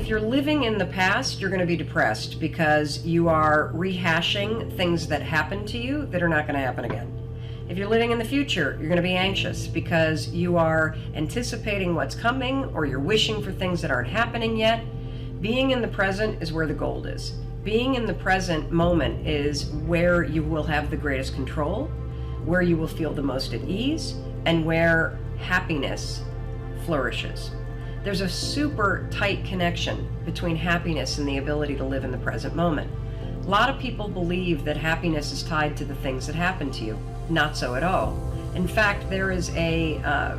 if you're living in the past, you're going to be depressed because you are rehashing things that happened to you that are not going to happen again. If you're living in the future, you're going to be anxious because you are anticipating what's coming or you're wishing for things that aren't happening yet. Being in the present is where the gold is. Being in the present moment is where you will have the greatest control, where you will feel the most at ease, and where happiness flourishes. There's a super tight connection between happiness and the ability to live in the present moment. A lot of people believe that happiness is tied to the things that happen to you. Not so at all. In fact, there is a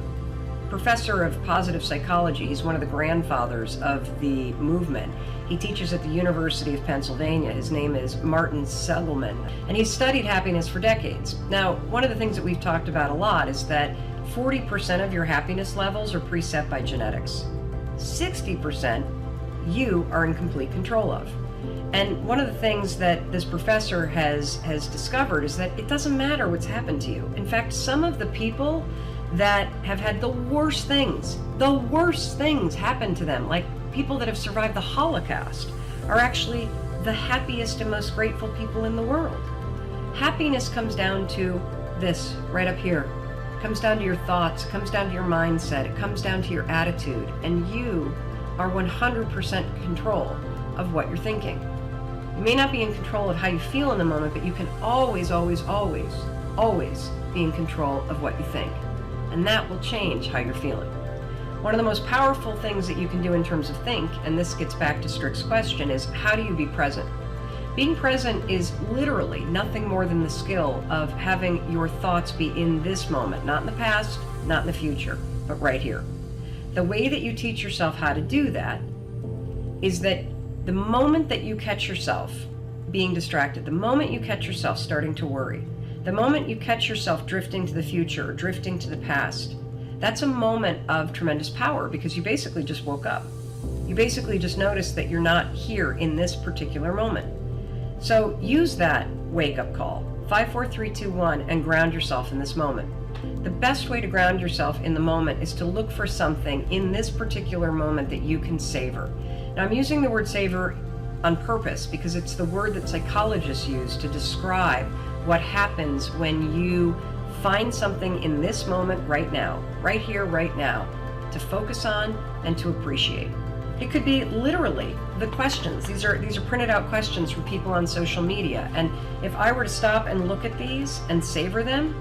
professor of positive psychology. He's one of the grandfathers of the movement. He teaches at the University of Pennsylvania. His name is Martin Seligman, and he's studied happiness for decades. Now, one of the things that we've talked about a lot is that 40% of your happiness levels are preset by genetics. 60% you are in complete control of. And one of the things that this professor has discovered is that it doesn't matter what's happened to you. In fact, some of the people that have had the worst things happen to them, like people that have survived the Holocaust, are actually the happiest and most grateful people in the world. Happiness comes down to this right up here. It comes down to your thoughts, it comes down to your mindset, it comes down to your attitude, and you are 100% control of what you're thinking. You may not be in control of how you feel in the moment, but you can always, always, always, always be in control of what you think. And that will change how you're feeling. One of the most powerful things that you can do in terms of think, and this gets back to Strick's question, is how do you be present? Being present is literally nothing more than the skill of having your thoughts be in this moment, not in the past, not in the future, but right here. The way that you teach yourself how to do that is that the moment that you catch yourself being distracted, the moment you catch yourself starting to worry, the moment you catch yourself drifting to the future or drifting to the past, that's a moment of tremendous power because you basically just woke up. You basically just noticed that you're not here in this particular moment. So use that wake-up call, 5, 4, 3, 2, 1, and ground yourself in this moment. The best way to ground yourself in the moment is to look for something in this particular moment that you can savor. Now, I'm using the word savor on purpose because it's the word that psychologists use to describe what happens when you find something in this moment right now, right here, right now, to focus on and to appreciate. It could be literally the questions. These are printed out questions from people on social media. And if I were to stop and look at these and savor them,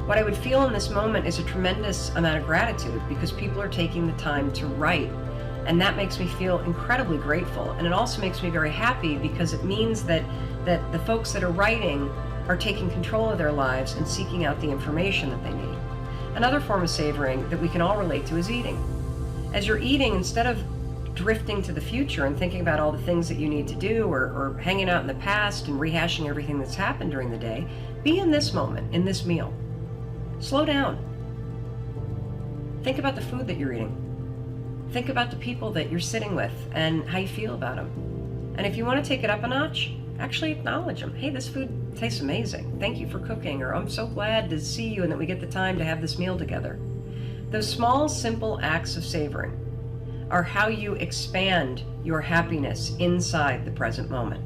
what I would feel in this moment is a tremendous amount of gratitude because people are taking the time to write. And that makes me feel incredibly grateful. And it also makes me very happy because it means that the folks that are writing are taking control of their lives and seeking out the information that they need. Another form of savoring that we can all relate to is eating. As you're eating, instead of drifting to the future and thinking about all the things that you need to do or hanging out in the past and rehashing everything that's happened during the day, be in this moment, in this meal. Slow down. Think about the food that you're eating. Think about the people that you're sitting with and how you feel about them. And if you want to take it up a notch, actually acknowledge them. Hey, this food tastes amazing. Thank you for cooking. Or I'm so glad to see you and that we get the time to have this meal together. Those small, simple acts of savoring are how you expand your happiness inside the present moment.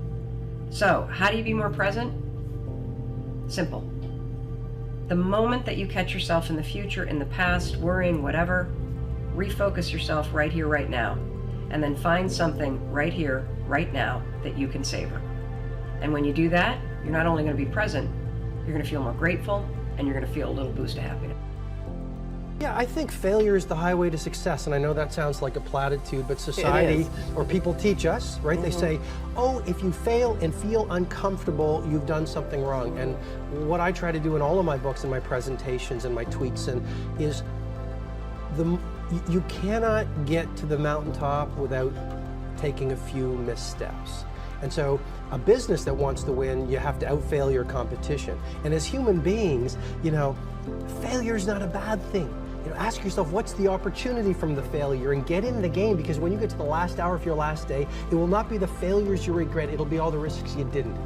So, how do you be more present? Simple. The moment that you catch yourself in the future, in the past, worrying, whatever, refocus yourself right here, right now, and then find something right here, right now that you can savor. And when you do that, you're not only going to be present, you're going to feel more grateful, and you're going to feel a little boost of happiness. Yeah, I think failure is the highway to success, and I know that sounds like a platitude, but society or people teach us, right? They say, oh, if you fail and feel uncomfortable, you've done something wrong. And what I try to do in all of my books and my presentations and my tweets is you cannot get to the mountaintop without taking a few missteps. And so a business that wants to win, you have to outfail your competition. And as human beings, failure is not a bad thing. Ask yourself, what's the opportunity from the failure, and get in the game, because when you get to the last hour of your last day, it will not be the failures you regret, it'll be all the risks you didn't.